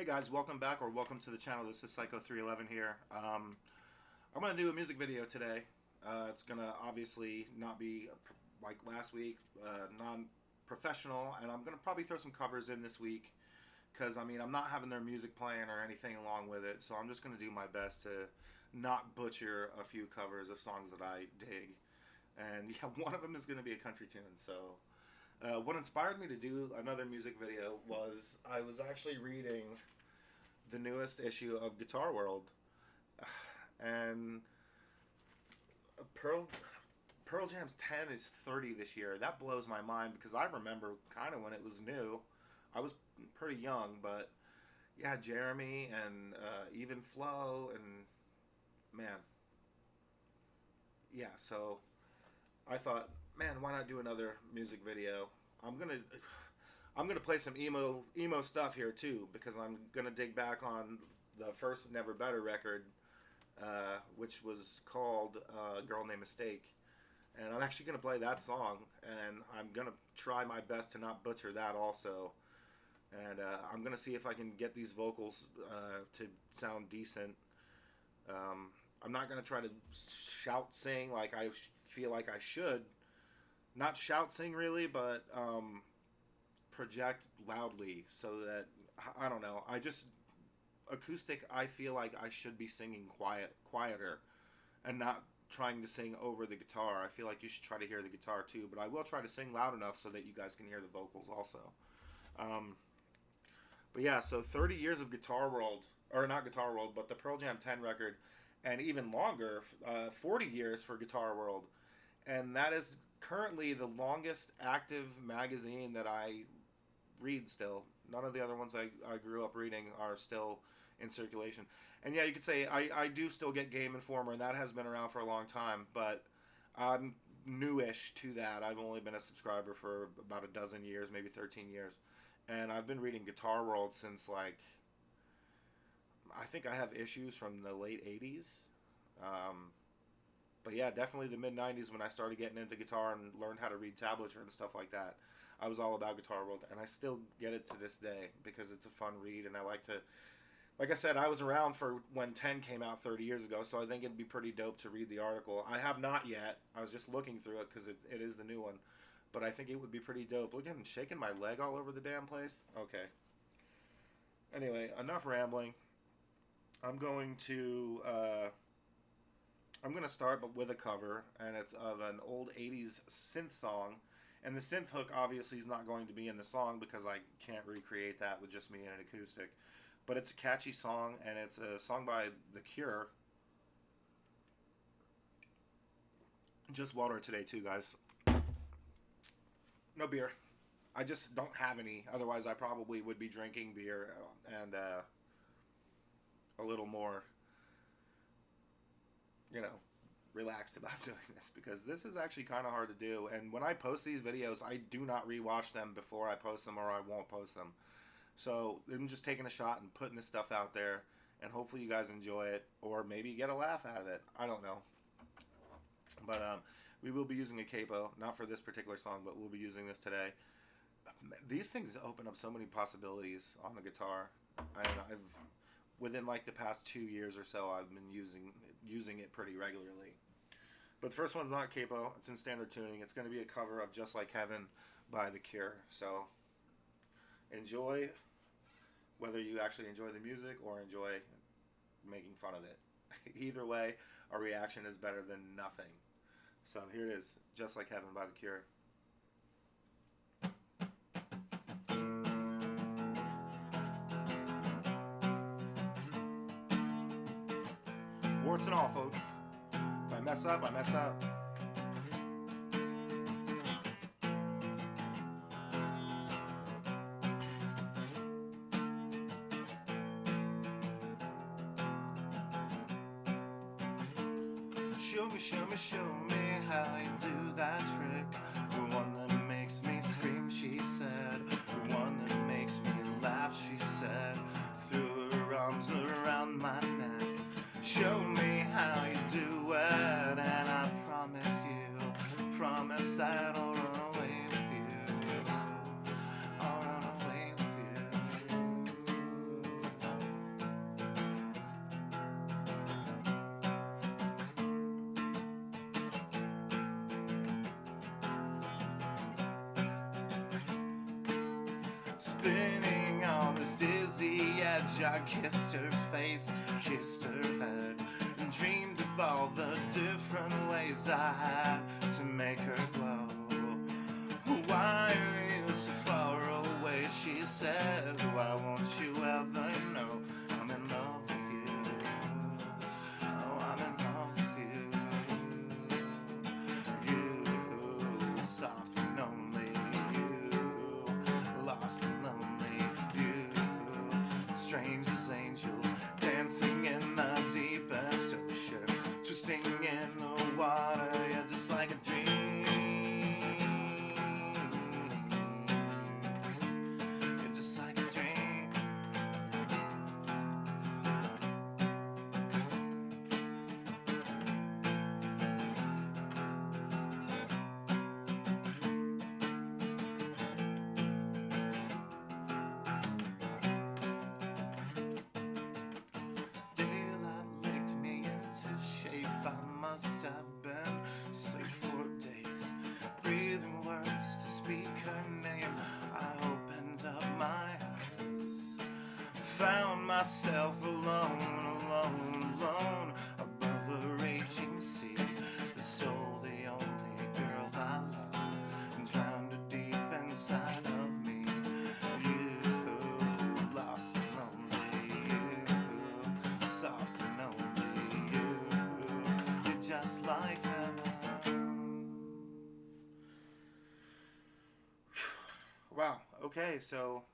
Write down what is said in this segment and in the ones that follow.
Hey guys, welcome back or welcome to the channel. This is Psycho311 here. I'm going to do a music video today. It's going to obviously not be like last week, non-professional, and I'm going to probably throw some covers in this week because, I mean, I'm not having their music playing or anything along with it, so I'm just going to do my best to not butcher a few covers of songs that I dig. And yeah, one of them is going to be a country tune, so... what inspired me to do another music video was I was actually reading the newest issue of Guitar World, and Pearl Jam's 10 is 30 this year. That blows my mind because I remember kind of when it was new. I was pretty young, but yeah, Jeremy and even Flo and man, yeah. So I thought, man, why not do another music video? I'm gonna play some emo stuff here too, because I'm gonna dig back on the first Never Better record, which was called Girl Named Mistake, and I'm actually gonna play that song, and I'm gonna try my best to not butcher that also, and I'm gonna see if I can get these vocals to sound decent. I'm not gonna try to shout sing like I feel like I should. Not shout sing really, but project loudly so that, I don't know, acoustic, I feel like I should be singing quieter and not trying to sing over the guitar. I feel like you should try to hear the guitar too, but I will try to sing loud enough so that you guys can hear the vocals also. But yeah, so 30 years of Guitar World, or not Guitar World, but the Pearl Jam 10 record, and even longer, 40 years for Guitar World. And that is currently the longest active magazine that I read still. None of the other ones I grew up reading are still in circulation. And yeah, you could say I do still get Game Informer, and that has been around for a long time, but I'm newish to that. I've only been a subscriber for about a dozen years, maybe 13 years. And I've been reading Guitar World since, like, I think I have issues from the late 80s. But yeah, definitely the mid-90s when I started getting into guitar and learned how to read tablature and stuff like that. I was all about Guitar World, and I still get it to this day because it's a fun read, and I like to... Like I said, I was around for when 10 came out 30 years ago, so I think it'd be pretty dope to read the article. I have not yet. I was just looking through it because it is the new one. But I think it would be pretty dope. Look at him shaking my leg all over the damn place. Okay. Anyway, enough rambling. I'm going to start but with a cover, and it's of an old 80s synth song. And the synth hook obviously is not going to be in the song because I can't recreate that with just me and an acoustic. But it's a catchy song, and it's a song by The Cure. Just water today too, guys. No beer. I just don't have any. Otherwise, I probably would be drinking beer and a little more, you know, relaxed about doing this, because this is actually kind of hard to do. And when I post these videos, I do not rewatch them before I post them, or I won't post them. So I'm just taking a shot and putting this stuff out there, and hopefully you guys enjoy it, or maybe get a laugh out of it. I don't know. But we will be using a capo, not for this particular song, but we'll be using this today. These things open up so many possibilities on the guitar. I've within like the past 2 years or so, I've been using it pretty regularly. But the first one's not capo. It's in standard tuning. It's going to be a cover of Just Like Heaven by The Cure. So enjoy, whether you actually enjoy the music or enjoy making fun of it. Either way, a reaction is better than nothing. So here it is, Just Like Heaven by The Cure. Warts and all, folks. If I mess up, I mess up. Show me how you do that trick. The one that makes me scream, she said. The one that makes me laugh, she said. Threw her arms around my neck. Show me how you do it, and I promise that I'll run away with you. I'll run away with you. spinning on this dizzy edge. I kissed her face, kissed her head, and dreamed of all the different ways I had to make her glow. Why are you so far away? She said, why won't you ever know I'm in love with you? Oh, I'm in love with you. You, soft and lonely. You, lost and lonely. You, strange as angels, dancing in the deepest ocean, twisting in the water. You're just like a dream. Must have been asleep for days, breathing words to speak her name. I opened up my eyes, found myself alone, alone, alone, above a raging sea. The soul, the only girl I love, and drowned her deep inside of me. You, lost and lonely. You, soft and lonely. Just like heaven. Wow, okay, so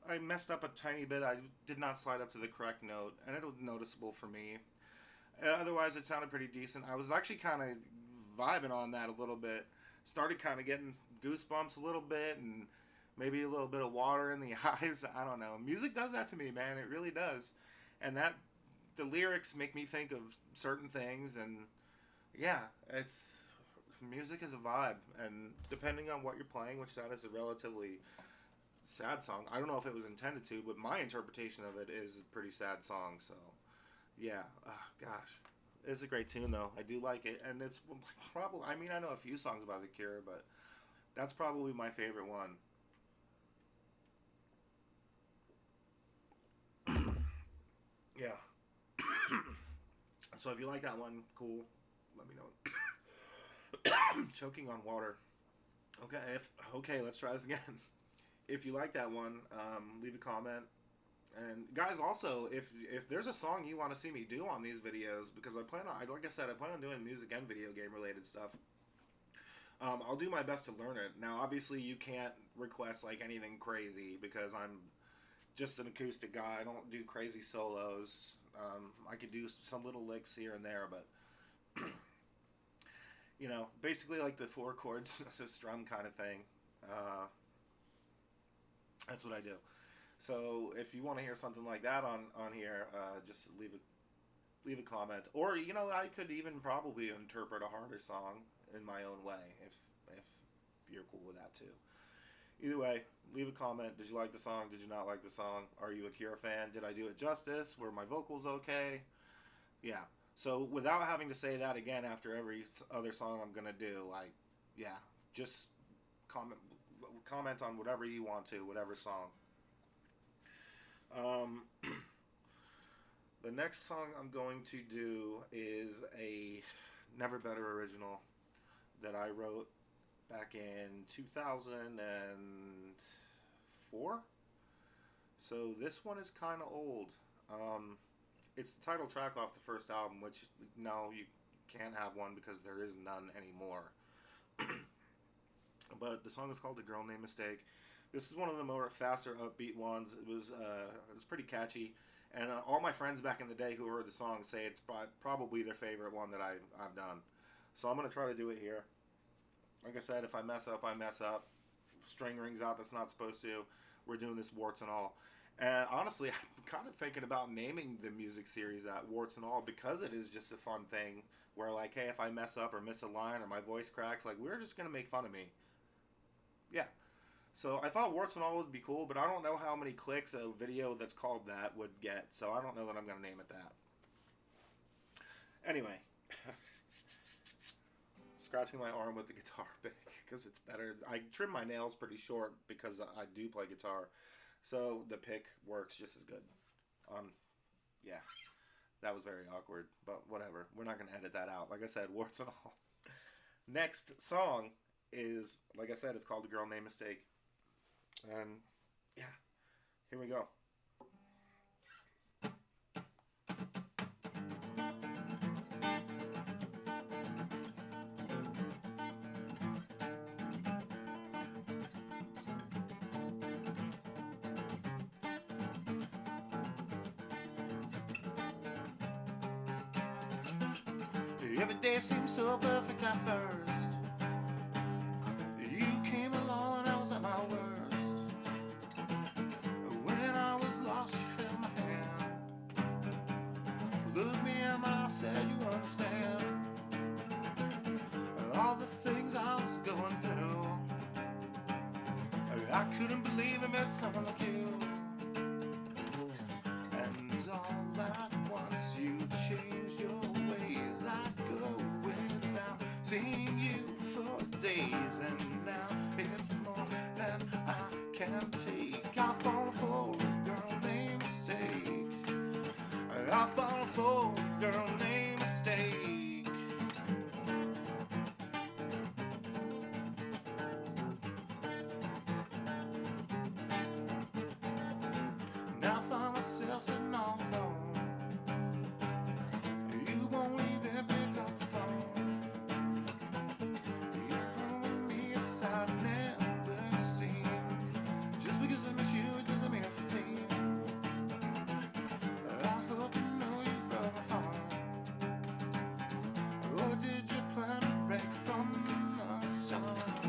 I messed up a tiny bit. I did not slide up to the correct note, and it was noticeable for me. Otherwise, it sounded pretty decent. I was actually kind of vibing on that a little bit. Started kind of getting goosebumps a little bit, and maybe a little bit of water in the eyes. I don't know. Music does that to me, man. It really does. And that, the lyrics make me think of certain things, and yeah, music is a vibe, and depending on what you're playing, which that is a relatively sad song. I don't know if it was intended to, but my interpretation of it is a pretty sad song. So, yeah, gosh, it's a great tune though. I do like it, and it's probably. I mean, I know a few songs by The Cure, but that's probably my favorite one. Yeah. So if you like that one, cool. Let me know. Choking on water. Okay, let's try this again. If you like that one, leave a comment. And guys, also, if there's a song you want to see me do on these videos, because I plan on doing music and video game related stuff. I'll do my best to learn it. Now, obviously, you can't request like anything crazy because I'm just an acoustic guy. I don't do crazy solos. I could do some little licks here and there, but you know, basically like the 4 chords, strum kind of thing. That's what I do. So if you want to hear something like that on here, just leave a comment. Or you know, I could even probably interpret a harder song in my own way if you're cool with that too. Either way, leave a comment. Did you like the song? Did you not like the song? Are you a Cure fan? Did I do it justice? Were my vocals okay? Yeah. So without having to say that again after every other song I'm gonna do, like, yeah, just comment on whatever you want to, whatever song. The next song I'm going to do is a Never Better original that I wrote back in 2004. So this one is kind of old. It's the title track off the first album, which, no, you can't have one because there is none anymore. But the song is called "The Girl Named Mistake." This is one of the more faster, upbeat ones. It was pretty catchy, and all my friends back in the day who heard the song say it's probably their favorite one that I've done. So I'm gonna try to do it here. Like I said, if I mess up, I mess up. If string rings out that's not supposed to. We're doing this warts and all. And honestly, I'm kind of thinking about naming the music series that, Warts and All, because it is just a fun thing where, like, hey, if I mess up or miss a line or my voice cracks, like, we're just going to make fun of me. Yeah. So I thought Warts and All would be cool, but I don't know how many clicks a video that's called that would get, so I don't know that I'm going to name it that. Anyway. Scratching my arm with the guitar pick because it's better. I trim my nails pretty short because I do play guitar. So the pick works just as good. Yeah, that was very awkward, but whatever. We're not going to edit that out. Like I said, warts and all. Next song is, like I said, it's called A Girl Named Mistake. And yeah, here we go. Every day seemed so perfect at first. You came along and I was at my worst. When I was lost, you held my hand. Looked me in my eyes, said you understand all the things I was going through. I couldn't believe I met someone like you. And all at once you changed your ways. I go without seeing you for days, and now it's more than I can take. I fall for a girl named Mistake. I fall for a girl named Mistake. Now I find myself sitting all alone. You won't even pick up the phone. You're calling me a side I've never seen. Just because I miss you, it doesn't mean I'm 15. I hope you know you broke my heart. Or did you plan to break from the start?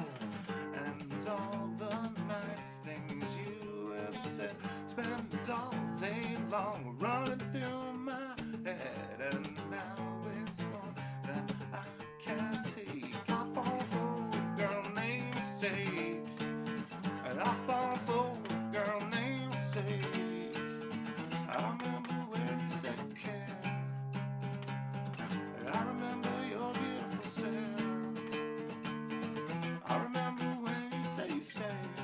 And all the nice things you have said spend all day long running through my head, and now it's more than I can take. I fall for a girl named Mistake. And I fall for a girl named Mistake. I remember when you said you cared. I remember your beautiful stare. I remember when you said you stayed.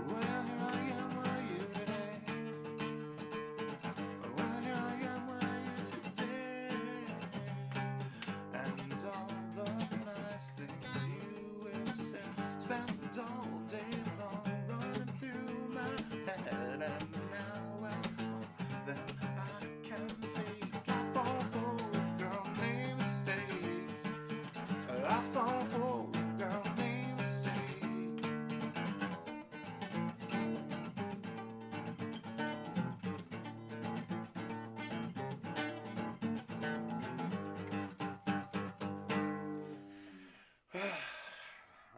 Well, here I am, where are you today? Well, here I am, where are you today? And all the nice things you have said spend all day long running through my head, and now it's more than I can take. I fall for a girl named Mistake. I fall for a girl named Mistake.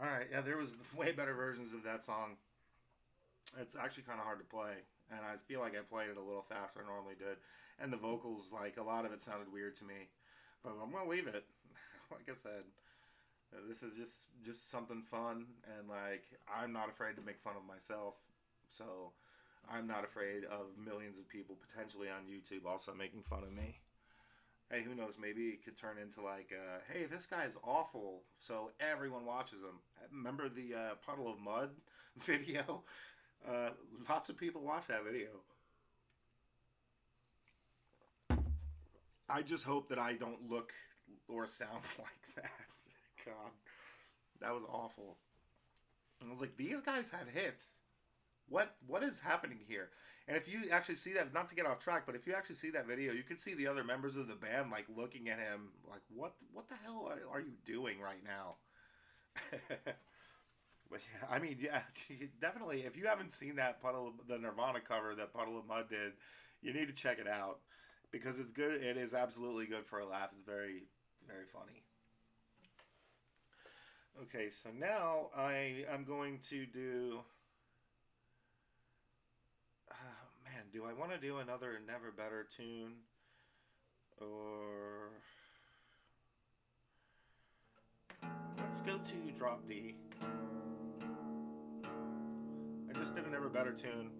Alright, yeah, there was way better versions of that song. It's actually kind of hard to play, and I feel like I played it a little faster than I normally did. And the vocals, like, a lot of it sounded weird to me. But I'm going to leave it. Like I said, this is just something fun, and, like, I'm not afraid to make fun of myself. So I'm not afraid of millions of people potentially on YouTube also making fun of me. Hey, who knows? Maybe it could turn into like, hey, this guy's awful, so everyone watches him. Remember the Puddle of Mud video? Lots of people watch that video. I just hope that I don't look or sound like that. God, that was awful. And I was like, these guys had hits. What is happening here? And if you actually see that, not to get off track, but if you actually see that video, you can see the other members of the band like looking at him like, what the hell are you doing right now? But yeah, I mean, yeah, definitely. If you haven't seen that the Nirvana cover that Puddle of Mud did, you need to check it out because it's good. It is absolutely good for a laugh. It's very, very funny. Okay, so now I am going to do. Man, do I want to do another Never Better tune? Or. Let's go to Drop D. I just did a Never Better tune.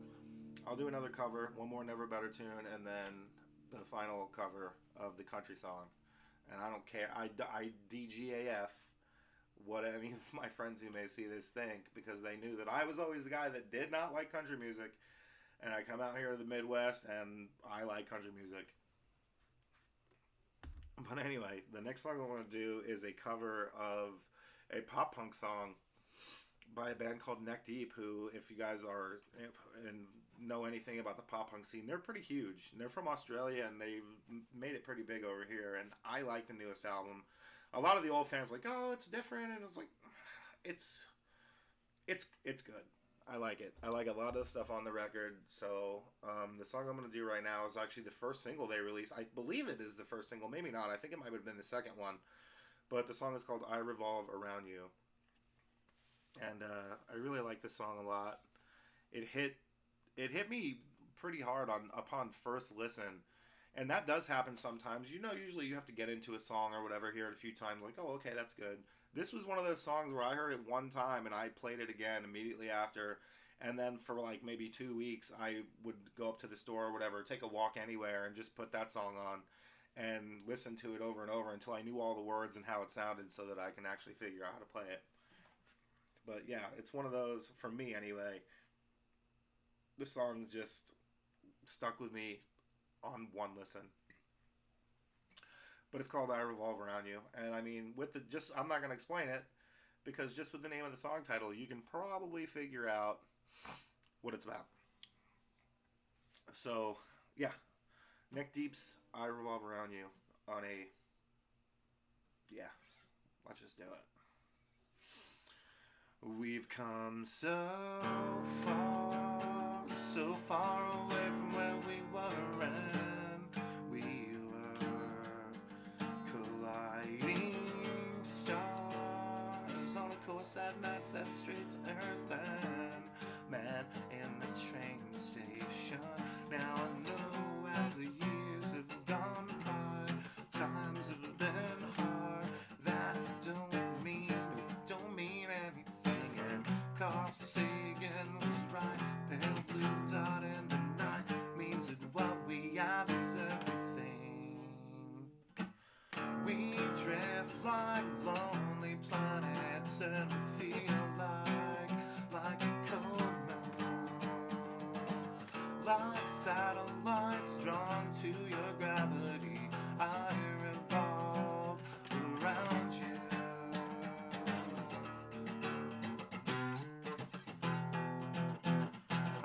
I'll do another cover, one more Never Better tune, and then the final cover of the country song. And I don't care. I DGAF what any of my friends who may see this think, because they knew that I was always the guy that did not like country music, and I come out here to the Midwest and I like country music. But anyway, the next song I want to do is a cover of a pop punk song by a band called Neck Deep, who, if you guys are and know anything about the pop punk scene, they're pretty huge. They're from Australia, and they've made it pretty big over here, and I like the newest album. A lot of the old fans were like, oh, it's different, and it's like, it's good. I like it. I like a lot of the stuff on the record. So the song I'm going to do right now is actually the first single they released. I believe it is the first single. Maybe not. I think it might have been the second one. But the song is called I Revolve Around You. And I really like this song a lot. It hit me pretty hard upon first listen. And that does happen sometimes. Usually you have to get into a song or whatever, hear it a few times, like, oh, okay, that's good. This was one of those songs where I heard it one time and I played it again immediately after. And then for like maybe 2 weeks, I would go up to the store or whatever, take a walk anywhere, and just put that song on and listen to it over and over until I knew all the words and how it sounded, so that I can actually figure out how to play it. But yeah, it's one of those, for me anyway. The song just stuck with me on one listen. But it's called I Revolve Around You. And I mean, I'm not going to explain it, because just with the name of the song title, you can probably figure out what it's about. So, yeah. Neck Deep's I Revolve Around You on let's just do it. We've come so far away from where we were, and we were colliding stars on a course at night set straight to earth, and man in the train station. Now I know as the years have gone by, times have been hard. That don't mean anything, and Carl Sagan was right. Pale blue dot in the night means that what we have is everything. We drift like lonely planets, and we feel like a cold moon, like satellites drawn to your gravity. I revolve around you.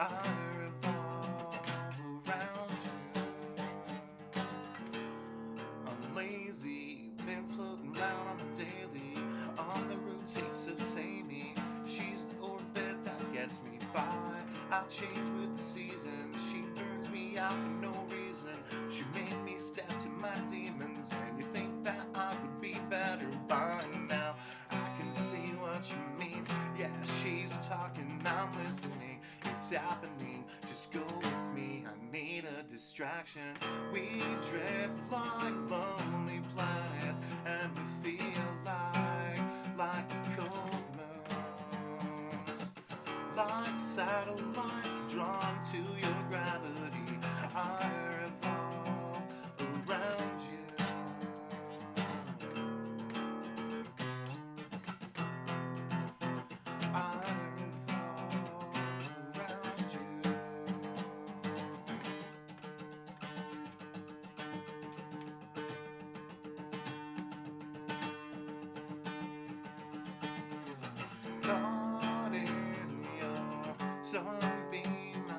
I revolve around you. I'm lazy, been floating around on the daily, on the rotates of samey. She's the orbit that gets me by. I change with the seasons. She burns me out for no reason. She made me step to my demons, and you think that I would be better by now. I can see what you mean. Yeah, she's talking, I'm listening. It's happening, just go with me. I need a distraction. We drift like lonely planets, and we feel like cold moons, like satellites drawn to your gravity. I revolve around you. I revolve around you. Caught in your sunbeam, I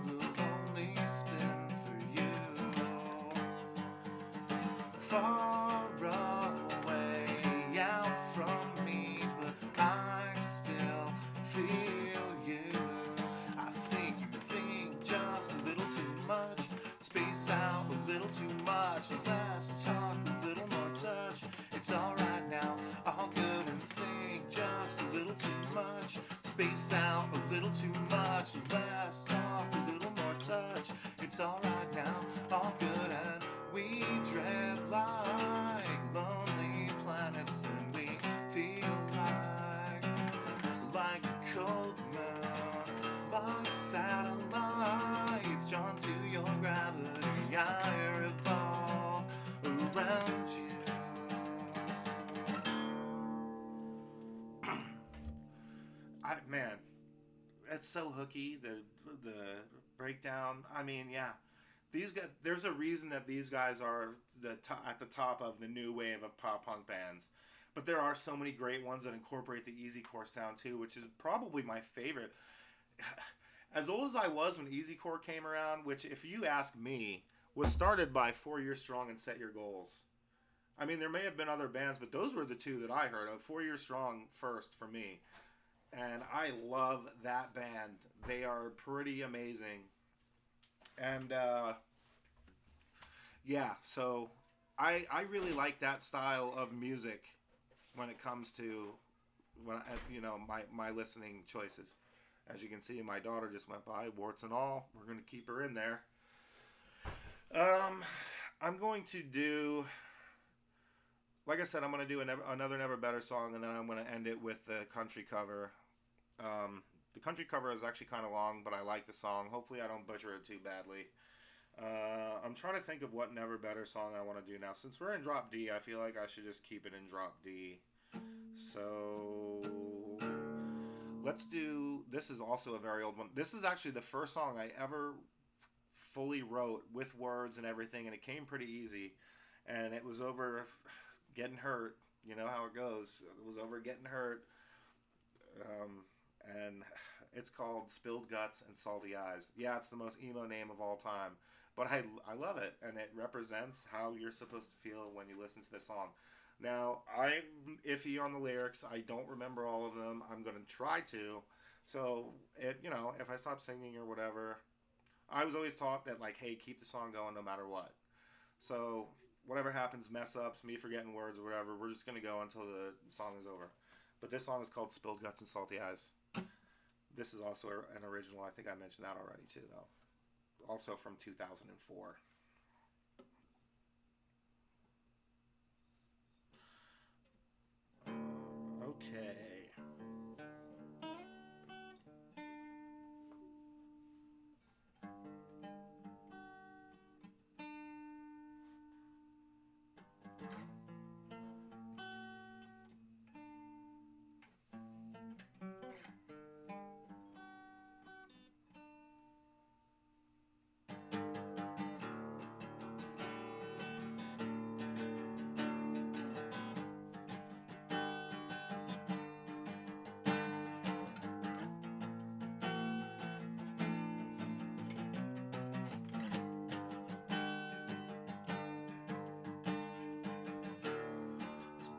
will only spin for you. Far away out from me, but I still feel you. I think you think just a little too much. Space out a little too much. Less talk, a little more touch. It's alright now, all good, and think just a little too much. Space out a little too much. Less talk, a little more touch. It's alright now, all good, and we drift like lonely planets, and we feel like a cold moon, like satellites drawn to your gravity. I revolve around you. it's so hooky. The breakdown. I mean, yeah, these guys. There's a reason that these guys are at the top of the new wave of pop punk bands. But there are so many great ones that incorporate the easycore sound too, which is probably my favorite. As old as I was when easycore came around, which if you ask me, was started by 4 Year Strong and Set Your Goals. I mean, there may have been other bands, but those were the two that I heard of. 4 Year Strong first for me. And I love that band. They are pretty amazing. And, yeah, so I really like that style of music when it comes to my listening choices. As you can see, my daughter just went by, warts and all. We're going to keep her in there. I'm going to do, like I said, I'm going to do another Never Better song, and then I'm going to end it with the country cover. The country cover is actually kind of long, but I like the song. Hopefully I don't butcher it too badly. I'm trying to think of what Never Better song I want to do now. Since we're in drop D, I feel like I should just keep it in drop D. So let's do, this is also a very old one. This is actually the first song I ever fully wrote with words and everything, and it came pretty easy. And it was over getting hurt. You know how it goes. It was over getting hurt. And it's called Spilled Guts and Salty Eyes. Yeah, it's the most emo name of all time. But I love it, and it represents how you're supposed to feel when you listen to this song. Now, I'm iffy on the lyrics. I don't remember all of them. I'm going to try to. So, if I stop singing or whatever, I was always taught that, like, hey, keep the song going no matter what. So, whatever happens, mess ups, me forgetting words or whatever, we're just going to go until the song is over. But this song is called Spilled Guts and Salty Eyes. This is also an original. I think I mentioned that already, too, though. Also from 2004. Okay.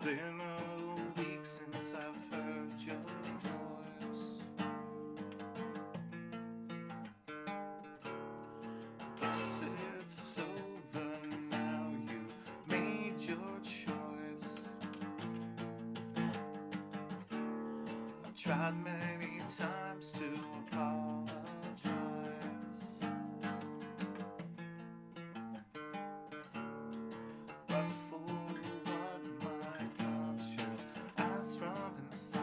Been a week since I've heard your voice. Guess it's over now, you made your choice. I've tried many times to apologize, but for from inside,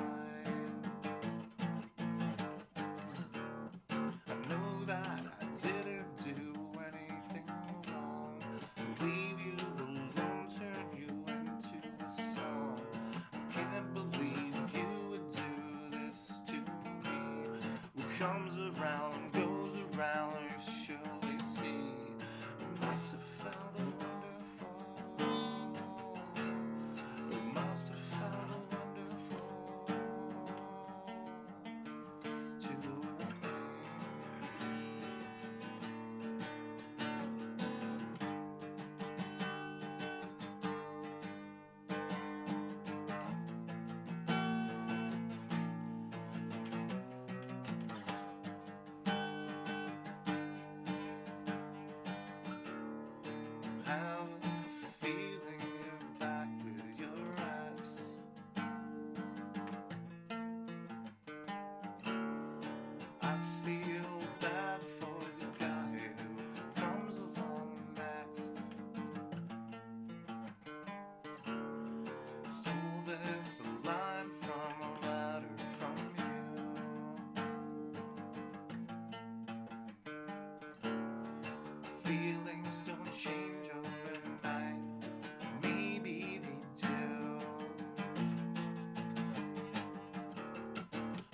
I know that I didn't do anything wrong. Leave you alone, turn you into a song. I can't believe you would do this to me. What comes around goes around, you surely see. We must have felt wonderful. We must have felt feelings don't change overnight. Maybe they do.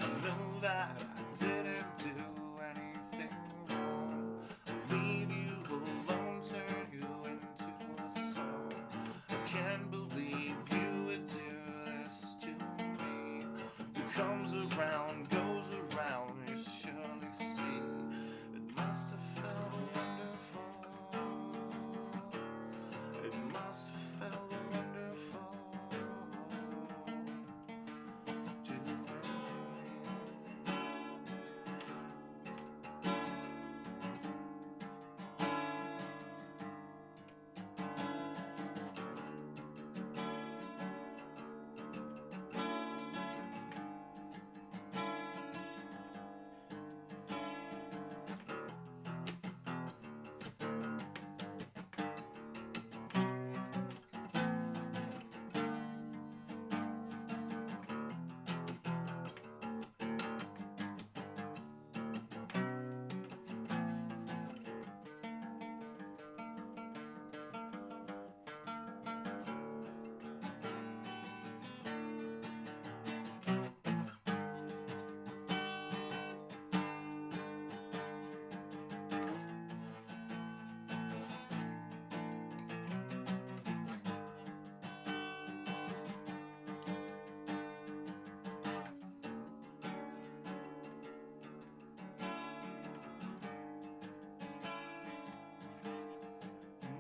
I know that I didn't comes around, goes around, you surely see. It must have felt wonderful. It must have felt wonderful to me.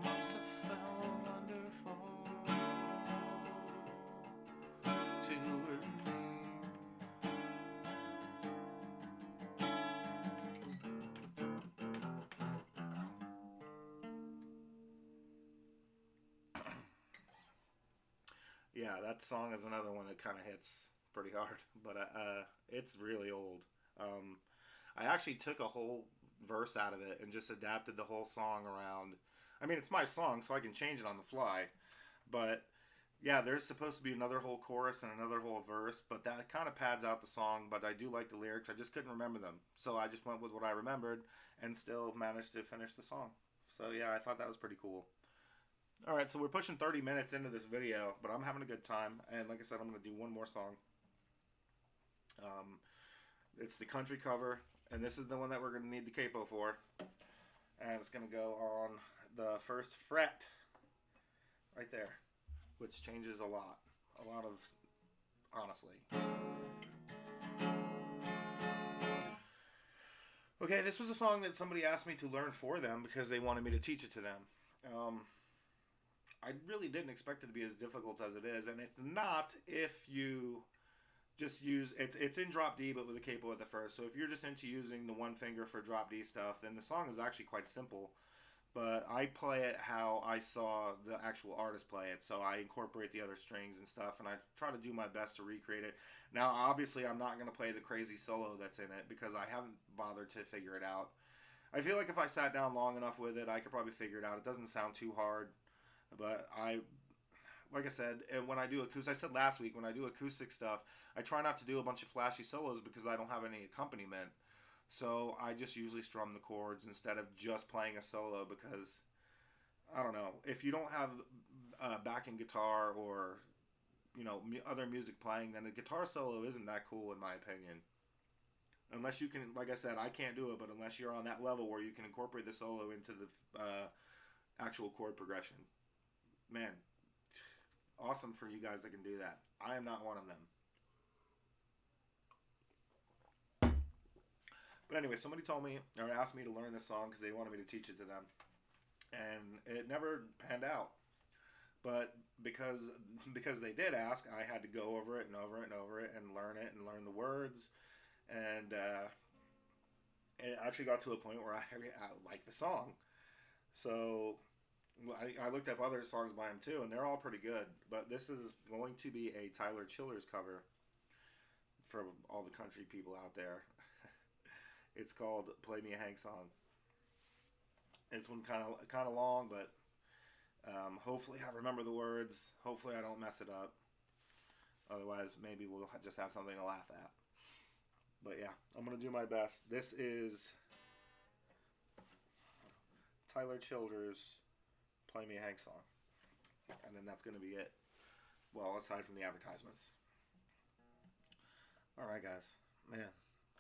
Must have felt wonderful to me. Yeah, that song is another one that kind of hits pretty hard, but it's really old. Um, I actually took a whole verse out of it and just adapted the whole song around. I mean, it's my song, so I can change it on the fly. But yeah, there's supposed to be another whole chorus and another whole verse, but that kind of pads out the song. But I do like the lyrics. I just couldn't remember them, so I just went with what I remembered and still managed to finish the song. So yeah, I thought that was pretty cool. All right, so we're pushing 30 minutes into this video, but I'm having a good time. And like I said, I'm going to do one more song. Um, it's the country cover, and this is the one that we're going to need the capo for. And it's going to go on the first fret right there, which changes a lot. A lot of, honestly. Okay, this was a song that somebody asked me to learn for them because they wanted me to teach it to them. I really didn't expect it to be as difficult as it is, and it's not if you just use it's in drop D but with a capo at the first. So if you're just into using the one finger for drop D stuff, then the song is actually quite simple. But I play it how I saw the actual artist play it, so I incorporate the other strings and stuff, and I try to do my best to recreate it. Now, obviously, I'm not going to play the crazy solo that's in it because I haven't bothered to figure it out. I feel like if I sat down long enough with it, I could probably figure it out. It doesn't sound too hard. But like I said, when I do acoustic, I said last week, when I do acoustic stuff, I try not to do a bunch of flashy solos because I don't have any accompaniment. So I just usually strum the chords instead of just playing a solo because, I don't know, if you don't have backing guitar or, other music playing, then a guitar solo isn't that cool in my opinion. Unless you can, like I said, I can't do it, but unless you're on that level where you can incorporate the solo into the actual chord progression. Man, awesome for you guys that can do that. I am not one of them. But anyway, somebody told me or asked me to learn this song because they wanted me to teach it to them, and it never panned out. But because they did ask, I had to go over it and over it and over it and learn the words, and it actually got to a point where I liked the song. So I looked up other songs by him too, and they're all pretty good. But this is going to be a Tyler Childers cover for all the country people out there. It's called "Play Me a Hank Song." It's one kind of long, but hopefully I remember the words. Hopefully I don't mess it up. Otherwise, maybe we'll just have something to laugh at. But yeah, I'm gonna do my best. This is Tyler Childers' "Play Me a Hank Song," and then that's gonna be it. Well, aside from the advertisements. All right, guys. Man,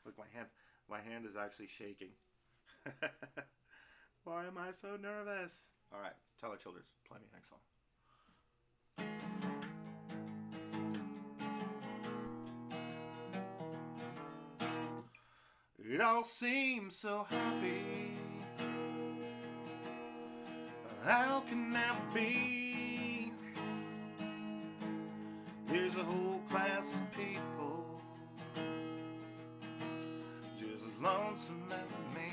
look, my hand is actually shaking. Why am I so nervous? All right, Tyler Childers, "Play Me a Hank Song." It all seems so happy. How can that be? There's a whole class of people just as lonesome as me.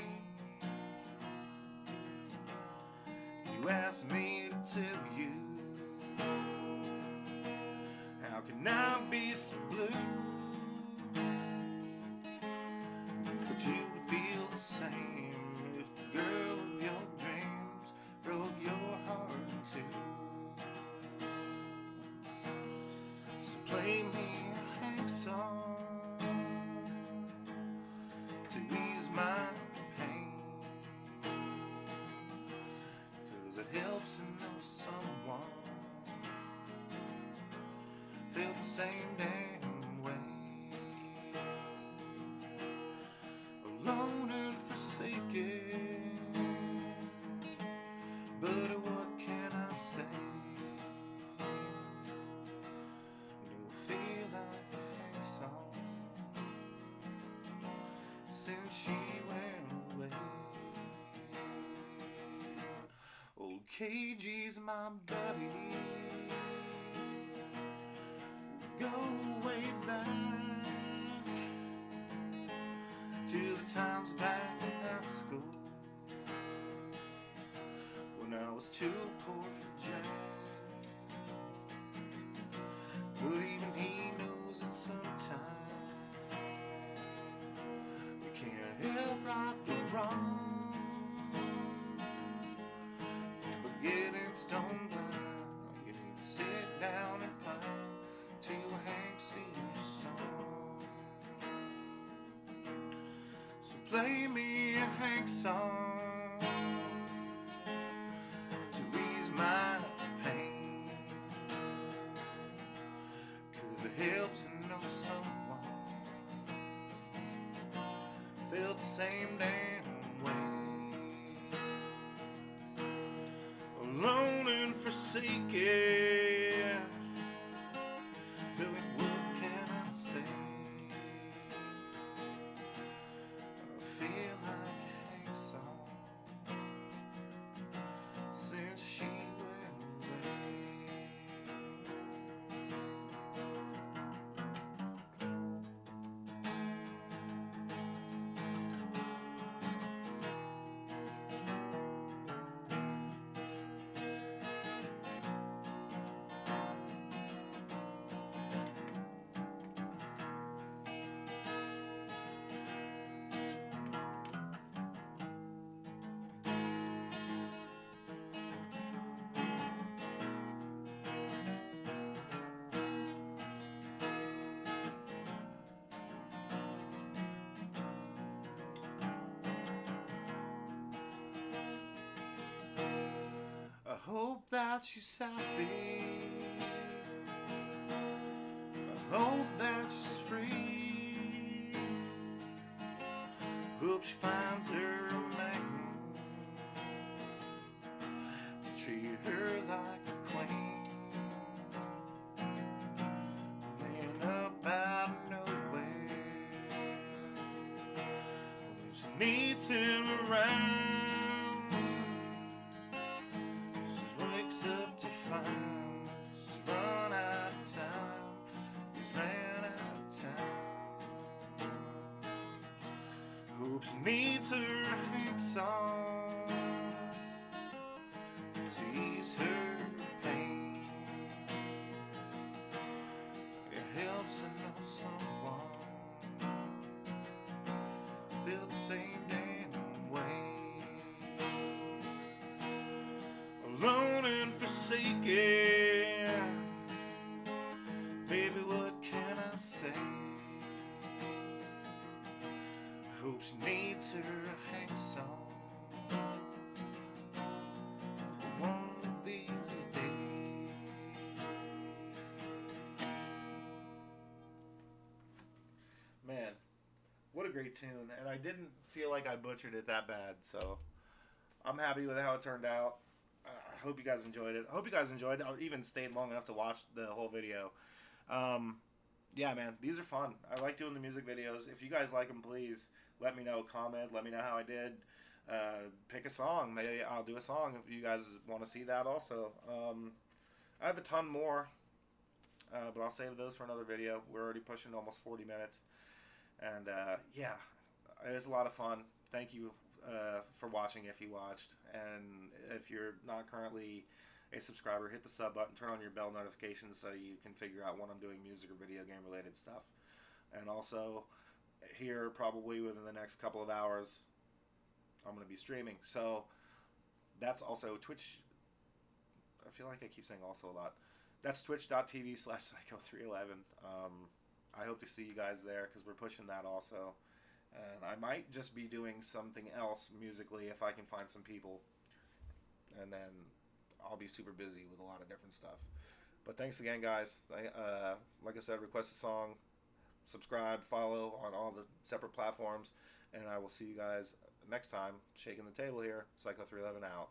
You asked me to tell you, how can I be so blue? But you would feel the same if the girl of your dreams broke your heart too. So play me a Hank song to ease my pain, 'cause it helps to know someone feel the same damn way. Alone and forsaken, but what can I say? You'll feel like a Hank song since she went away. Old KG's my buddy, go way back to the times back in high school when I was too poor for jack. But even he knows that sometimes we can't help right the wrong, but getting stone blind, you need to sit down and pine to a Hank Senior song. So play me a Hank song to ease my pain, 'cause it helps to know someone felt the same damn way. Alone and forsaken, doing what can I say? I feel like a Hank song since she went away. I hope that she's happy. I hope that she's free. Hope she finds her a man to treat her like a queen. Man up out of nowhere, when she meets him around, up to find she's run out of time, he's ran out of time. Hope she needs her Hank song to ease her pain. It helps to know someone feel the same damn way. Alone and forsaken, baby, what can I say? Hope she needs her Hank song one of these days. Man, what a great tune, and I didn't feel like I butchered it that bad, so I'm happy with how it turned out. I hope you guys enjoyed it. I hope you guys enjoyed it. I even stayed long enough to watch the whole video. Yeah, man, these are fun. I like doing the music videos. If you guys like them, please let me know. Comment. Let me know how I did. Pick a song. Maybe I'll do a song if you guys want to see that also. I have a ton more, but I'll save those for another video. We're already pushing almost 40 minutes. And yeah, it was a lot of fun. Thank you for watching if you watched. And if you're not currently a subscriber, hit the sub button, turn on your bell notifications so you can figure out when I'm doing music or video game related stuff. And also, here probably within the next couple of hours, I'm going to be streaming. So that's also Twitch. I feel like I keep saying also a lot. That's twitch.tv/psycho311. I hope to see you guys there because we're pushing that also. And I might just be doing something else musically if I can find some people. And then I'll be super busy with a lot of different stuff. But thanks again, guys. Like I said, request a song, subscribe, follow on all the separate platforms. And I will see you guys next time. Shaking the table here. Psycho311 out.